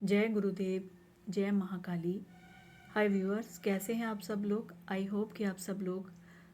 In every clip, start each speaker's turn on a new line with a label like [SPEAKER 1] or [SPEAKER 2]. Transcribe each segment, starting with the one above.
[SPEAKER 1] जय गुरुदेव, जय महाकाली। हाय व्यूअर्स, कैसे हैं आप सब लोग। आई होप कि आप सब लोग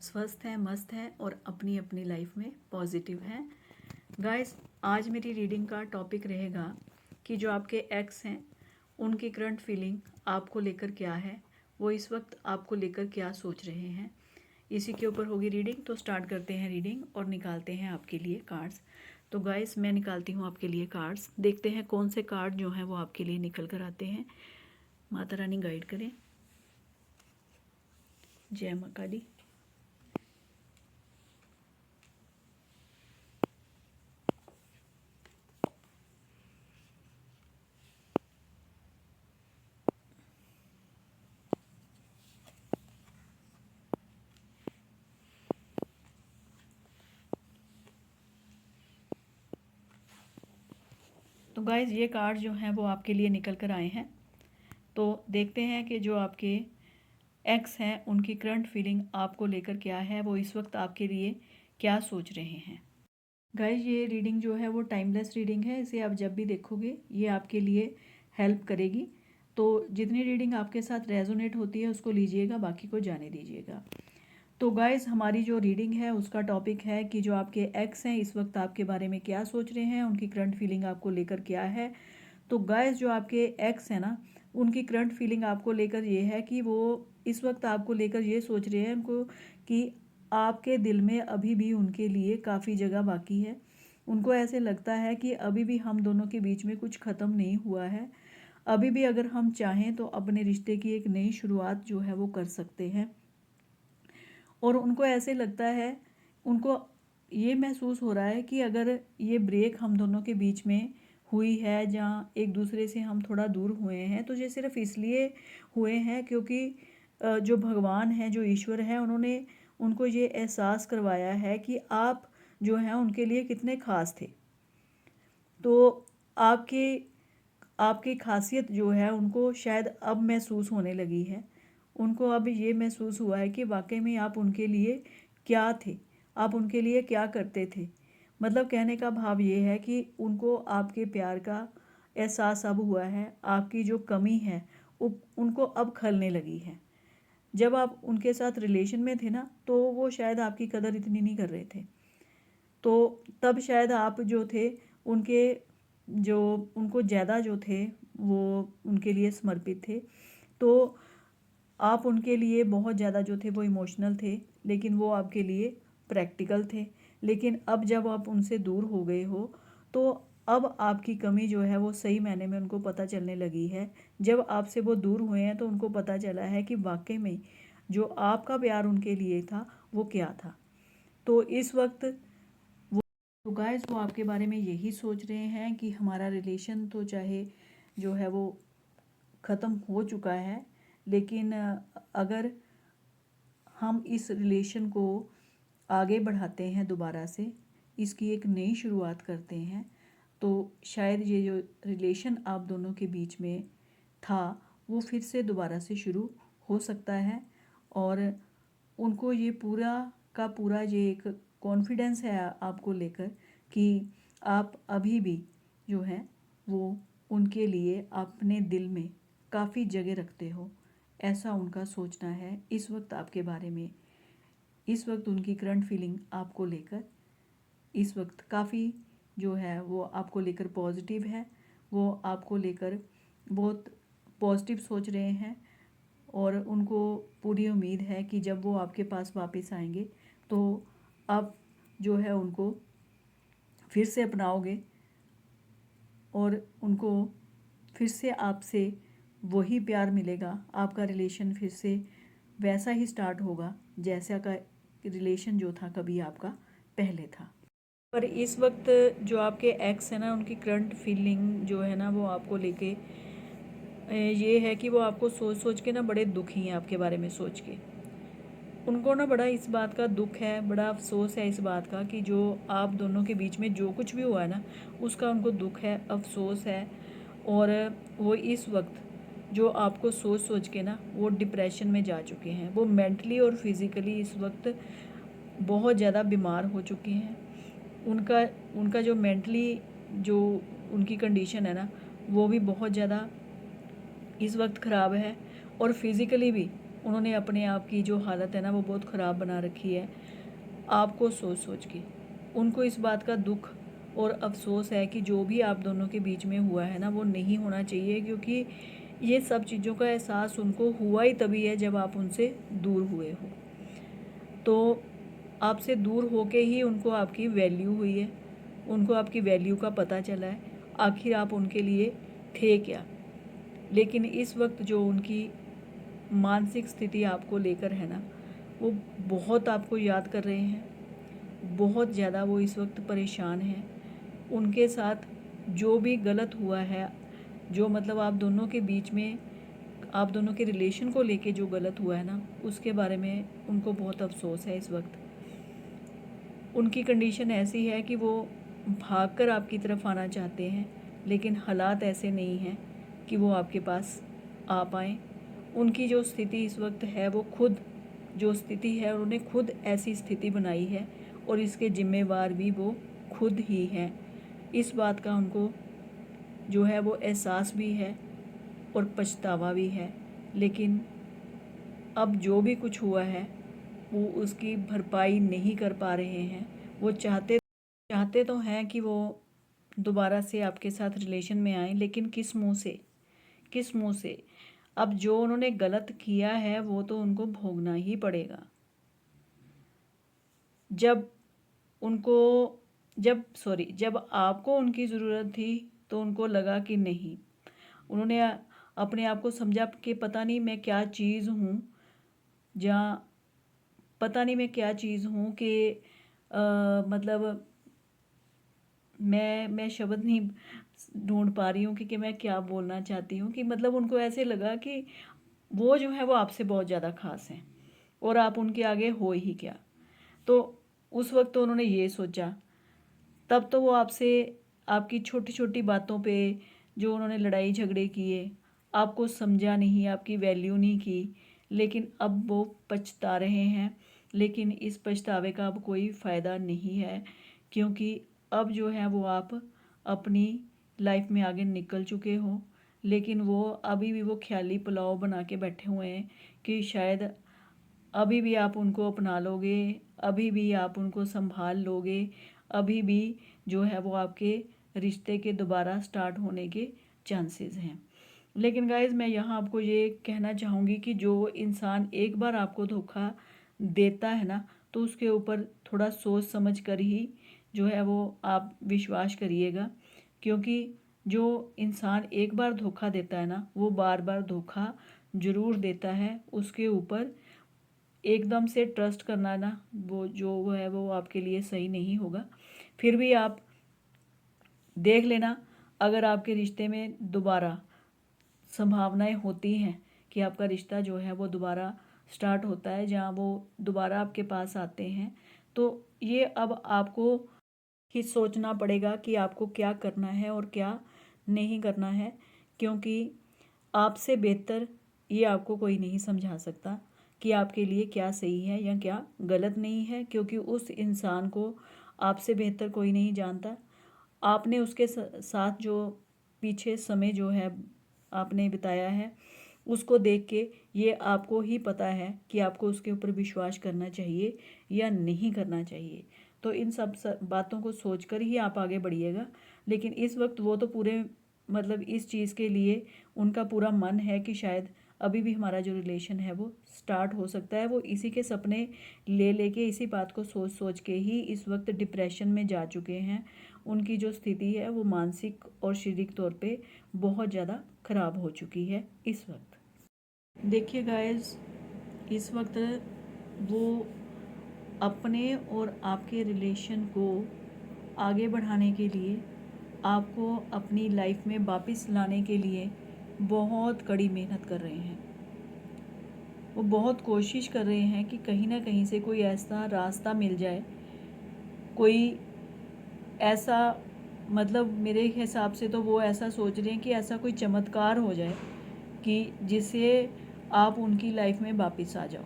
[SPEAKER 1] स्वस्थ हैं, मस्त हैं और अपनी अपनी लाइफ में पॉजिटिव हैं। गाइस, आज मेरी रीडिंग का टॉपिक रहेगा कि जो आपके एक्स हैं उनकी करंट फीलिंग आपको लेकर क्या है, वो इस वक्त आपको लेकर क्या सोच रहे हैं, इसी के ऊपर होगी रीडिंग। तो स्टार्ट करते हैं रीडिंग और निकालते हैं आपके लिए कार्ड्स। तो गाइस, मैं निकालती हूँ आपके लिए कार्ड्स। देखते हैं कौन से कार्ड जो हैं वो आपके लिए निकल कर आते हैं। माता रानी गाइड करें। जय माँ काली। तो गाइस, ये कार्ड जो हैं वो आपके लिए निकल कर आए हैं। तो देखते हैं कि जो आपके एक्स हैं उनकी करंट फीलिंग आपको लेकर क्या है, वो इस वक्त आपके लिए क्या सोच रहे हैं। गाइस, ये रीडिंग जो है वो टाइमलेस रीडिंग है। इसे आप जब भी देखोगे ये आपके लिए हेल्प करेगी। तो जितनी रीडिंग आपके साथ रेजोनेट होती है उसको लीजिएगा, बाकी को जाने दीजिएगा। तो गाइस, हमारी जो रीडिंग है उसका टॉपिक है कि जो आपके एक्स हैं इस वक्त आपके बारे में क्या सोच रहे हैं, उनकी करंट फीलिंग आपको लेकर क्या है। तो गाइस, जो आपके एक्स हैं ना, उनकी करंट फीलिंग आपको लेकर ये है कि वो इस वक्त आपको लेकर ये सोच रहे हैं उनको कि आपके दिल में अभी भी उनके लिए काफ़ी जगह बाकी है। उनको ऐसे लगता है कि अभी भी हम दोनों के बीच में कुछ ख़त्म नहीं हुआ है। अभी भी अगर हम चाहें तो अपने रिश्ते की एक नई शुरुआत जो है वो कर सकते हैं। और उनको ऐसे लगता है, उनको ये महसूस हो रहा है कि अगर ये ब्रेक हम दोनों के बीच में हुई है, जहाँ एक दूसरे से हम थोड़ा दूर हुए हैं, तो ये सिर्फ इसलिए हुए हैं क्योंकि जो भगवान हैं, जो ईश्वर हैं, उन्होंने उनको ये एहसास करवाया है कि आप जो हैं उनके लिए कितने ख़ास थे। तो आपके आपकी खासियत जो है उनको शायद अब महसूस होने लगी है। उनको अब ये महसूस हुआ है कि वाकई में आप उनके लिए क्या थे, आप उनके लिए क्या करते थे। मतलब कहने का भाव ये है कि उनको आपके प्यार का एहसास अब हुआ है। आपकी जो कमी है उनको अब खलने लगी है। जब आप उनके साथ रिलेशन में थे ना, तो वो शायद आपकी कदर इतनी नहीं कर रहे थे। तो तब शायद आप जो थे उनके जो उनको ज़्यादा जो थे वो उनके लिए समर्पित थे। तो आप उनके लिए बहुत ज़्यादा जो थे वो इमोशनल थे, लेकिन वो आपके लिए प्रैक्टिकल थे। लेकिन अब जब आप उनसे दूर हो गए हो तो अब आपकी कमी जो है वो सही मायने में उनको पता चलने लगी है। जब आपसे वो दूर हुए हैं तो उनको पता चला है कि वाकई में जो आपका प्यार उनके लिए था वो क्या था। तो इस वक्त तो गाइस, वो आपके बारे में यही सोच रहे हैं कि हमारा रिलेशन तो चाहे जो है वो ख़त्म हो चुका है, लेकिन अगर हम इस रिलेशन को आगे बढ़ाते हैं, दोबारा से इसकी एक नई शुरुआत करते हैं, तो शायद ये जो रिलेशन आप दोनों के बीच में था वो फिर से दोबारा से शुरू हो सकता है। और उनको ये पूरा का पूरा ये एक कॉन्फिडेंस है आपको लेकर कि आप अभी भी जो है वो उनके लिए अपने दिल में काफ़ी जगह रखते हो। ऐसा उनका सोचना है इस वक्त आपके बारे में। इस वक्त उनकी करंट फीलिंग आपको लेकर इस वक्त काफ़ी जो है वो आपको लेकर पॉजिटिव है। वो आपको लेकर बहुत पॉजिटिव सोच रहे हैं और उनको पूरी उम्मीद है कि जब वो आपके पास वापस आएंगे तो आप जो है उनको फिर से अपनाओगे और उनको फिर से आपसे वही प्यार मिलेगा। आपका रिलेशन फिर से वैसा ही स्टार्ट होगा जैसा का रिलेशन जो था कभी आपका पहले था। पर इस वक्त जो आपके एक्स है ना, उनकी करंट फीलिंग जो है ना वो आपको लेके ये है कि वो आपको सोच सोच के ना बड़े दुखी हैं। आपके बारे में सोच के उनको ना बड़ा इस बात का दुख है, बड़ा अफसोस है इस बात का कि जो आप दोनों के बीच में जो कुछ भी हुआ है ना उसका उनको दुख है, अफसोस है। और वो इस वक्त जो आपको सोच सोच के ना वो डिप्रेशन में जा चुके हैं। वो मेंटली और फिज़िकली इस वक्त बहुत ज़्यादा बीमार हो चुके हैं। उनका उनका जो मेंटली जो उनकी कंडीशन है ना वो भी बहुत ज़्यादा इस वक्त ख़राब है, और फिज़िकली भी उन्होंने अपने आप की जो हालत है ना वो बहुत ख़राब बना रखी है आपको सोच सोच के। उनको इस बात का दुख और अफसोस है कि जो भी आप दोनों के बीच में हुआ है ना वो नहीं होना चाहिए, क्योंकि ये सब चीज़ों का एहसास उनको हुआ ही तभी है जब आप उनसे दूर हुए हो। तो आपसे दूर होके ही उनको आपकी वैल्यू हुई है, उनको आपकी वैल्यू का पता चला है, आखिर आप उनके लिए थे क्या। लेकिन इस वक्त जो उनकी मानसिक स्थिति आपको लेकर है ना, वो बहुत आपको याद कर रहे हैं, बहुत ज़्यादा वो इस वक्त परेशान हैं। उनके साथ जो भी गलत हुआ है, जो मतलब आप दोनों के बीच में, आप दोनों के रिलेशन को लेके जो गलत हुआ है ना, उसके बारे में उनको बहुत अफसोस है इस वक्त। उनकी कंडीशन ऐसी है कि वो भागकर आपकी तरफ आना चाहते हैं, लेकिन हालात ऐसे नहीं हैं कि वो आपके पास आ पाएँ। उनकी जो स्थिति इस वक्त है वो खुद जो स्थिति है उन्होंने खुद ऐसी स्थिति बनाई है, और इसके ज़िम्मेवार भी वो खुद ही हैं। इस बात का उनको जो है वो एहसास भी है और पछतावा भी है, लेकिन अब जो भी कुछ हुआ है वो उसकी भरपाई नहीं कर पा रहे हैं। वो चाहते तो हैं कि वो दोबारा से आपके साथ रिलेशन में आएँ, लेकिन किस मुँह से, किस मुँह से। अब जो उन्होंने गलत किया है वो तो उनको भोगना ही पड़ेगा। जब उनको जब आपको उनकी ज़रूरत थी तो उनको लगा कि नहीं, उन्होंने अपने आप को समझा कि पता नहीं मैं क्या चीज़ हूँ, जहाँ पता नहीं मैं क्या चीज़ हूँ कि मतलब मैं शब्द नहीं ढूंढ पा रही हूँ कि मैं क्या बोलना चाहती हूँ, कि मतलब उनको ऐसे लगा कि वो जो है वो आपसे बहुत ज़्यादा ख़ास हैं और आप उनके आगे हो ही क्या। तो उस वक्त तो उन्होंने ये सोचा, तब तो वो आपसे आपकी छोटी छोटी बातों पे जो उन्होंने लड़ाई झगड़े किए, आपको समझा नहीं, आपकी वैल्यू नहीं की, लेकिन अब वो पछता रहे हैं। लेकिन इस पछतावे का अब कोई फ़ायदा नहीं है, क्योंकि अब जो है वो आप अपनी लाइफ में आगे निकल चुके हो। लेकिन वो अभी भी वो ख्याली पुलाव बना के बैठे हुए हैं कि शायद अभी भी आप उनको अपना लोगे, अभी भी आप उनको संभाल लोगे, अभी भी जो है वो आपके रिश्ते के दोबारा स्टार्ट होने के चांसेस हैं। लेकिन गाइज़ मैं यहाँ आपको ये कहना चाहूँगी कि जो इंसान एक बार आपको धोखा देता है ना, तो उसके ऊपर थोड़ा सोच समझ कर ही जो है वो आप विश्वास करिएगा, क्योंकि जो इंसान एक बार धोखा देता है ना वो बार बार धोखा ज़रूर देता है। उसके ऊपर एकदम से ट्रस्ट करना ना वो है वो आपके लिए सही नहीं होगा। फिर भी आप देख लेना, अगर आपके रिश्ते में दोबारा संभावनाएं होती हैं कि आपका रिश्ता जो है वो दोबारा स्टार्ट होता है, जहाँ वो दोबारा आपके पास आते हैं, तो ये अब आपको ही सोचना पड़ेगा कि आपको क्या करना है और क्या नहीं करना है, क्योंकि आपसे बेहतर ये आपको कोई नहीं समझा सकता कि आपके लिए क्या सही है या क्या गलत नहीं है, क्योंकि उस इंसान को आपसे बेहतर कोई नहीं जानता। आपने उसके साथ जो पीछे समय जो है आपने बिताया है, उसको देख के ये आपको ही पता है कि आपको उसके ऊपर विश्वास करना चाहिए या नहीं करना चाहिए। तो इन सब बातों को सोचकर ही आप आगे बढ़िएगा। लेकिन इस वक्त वो तो पूरे मतलब इस चीज़ के लिए उनका पूरा मन है कि शायद अभी भी हमारा जो रिलेशन है वो स्टार्ट हो सकता है। वो इसी के सपने ले लेके इसी बात को सोच सोच के ही इस वक्त डिप्रेशन में जा चुके हैं। उनकी जो स्थिति है वो मानसिक और शारीरिक तौर पे बहुत ज़्यादा ख़राब हो चुकी है इस वक्त। देखिए गाइस, इस वक्त वो अपने और आपके रिलेशन को आगे बढ़ाने के लिए, आपको अपनी लाइफ में वापस लाने के लिए बहुत कड़ी मेहनत कर रहे हैं। वो बहुत कोशिश कर रहे हैं कि कहीं ना कहीं से कोई ऐसा रास्ता मिल जाए, कोई ऐसा मतलब मेरे हिसाब से तो वो ऐसा सोच रहे हैं कि ऐसा कोई चमत्कार हो जाए कि जिससे आप उनकी लाइफ में वापस आ जाओ।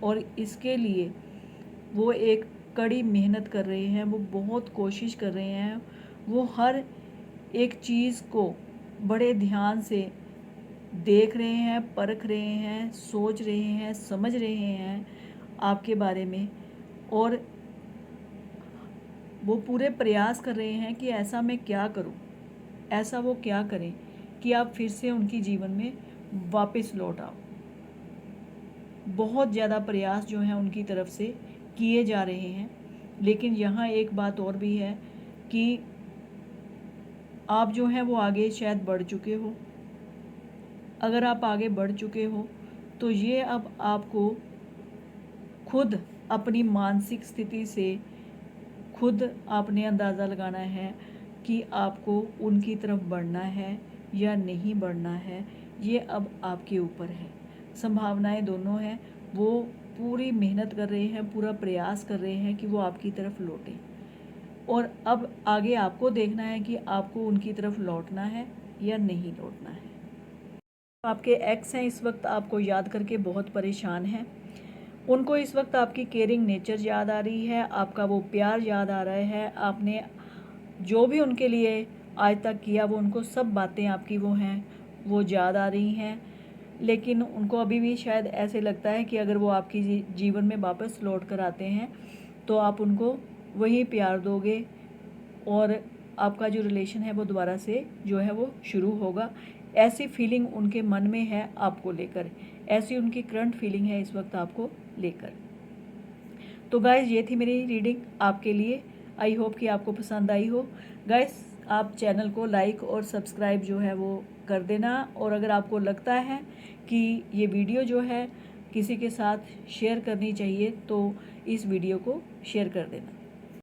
[SPEAKER 1] और इसके लिए वो एक कड़ी मेहनत कर रहे हैं, वो बहुत कोशिश कर रहे हैं, वो हर एक चीज़ को बड़े ध्यान से देख रहे हैं, परख रहे हैं, सोच रहे हैं, समझ रहे हैं आपके बारे में, और वो पूरे प्रयास कर रहे हैं कि ऐसा मैं क्या करूं, ऐसा वो क्या करें कि आप फिर से उनकी जीवन में वापस लौट आओ। बहुत ज़्यादा प्रयास जो हैं उनकी तरफ से किए जा रहे हैं। लेकिन यहाँ एक बात और भी है कि आप जो हैं वो आगे शायद बढ़ चुके हो। अगर आप आगे बढ़ चुके हो तो ये अब आपको खुद अपनी मानसिक स्थिति से खुद आपने अंदाज़ा लगाना है कि आपको उनकी तरफ बढ़ना है या नहीं बढ़ना है। ये अब आपके ऊपर है। संभावनाएं दोनों हैं। वो पूरी मेहनत कर रहे हैं, पूरा प्रयास कर रहे हैं कि वो आपकी तरफ लौटें, और अब आगे आपको देखना है कि आपको उनकी तरफ लौटना है या नहीं लौटना है। आपके एक्स हैं इस वक्त आपको याद करके बहुत परेशान हैं। उनको इस वक्त आपकी केयरिंग नेचर याद आ रही है, आपका वो प्यार याद आ रहा है। आपने जो भी उनके लिए आज तक किया वो उनको सब बातें आपकी वो हैं वो याद आ रही हैं। लेकिन उनको अभी भी शायद ऐसे लगता है कि अगर वो आपकी जीवन में वापस लौट कर आते हैं तो आप उनको वही प्यार दोगे और आपका जो रिलेशन है वो दोबारा से जो है वो शुरू होगा। ऐसी फीलिंग उनके मन में है आपको लेकर, ऐसी उनकी करंट फीलिंग है इस वक्त आपको लेकर। तो गाइस ये थी मेरी रीडिंग आपके लिए। आई होप कि आपको पसंद आई हो। गाइस आप चैनल को लाइक और सब्सक्राइब जो है वो कर देना, और अगर आपको लगता है कि ये वीडियो जो है किसी के साथ शेयर करनी चाहिए तो इस वीडियो को शेयर कर देना।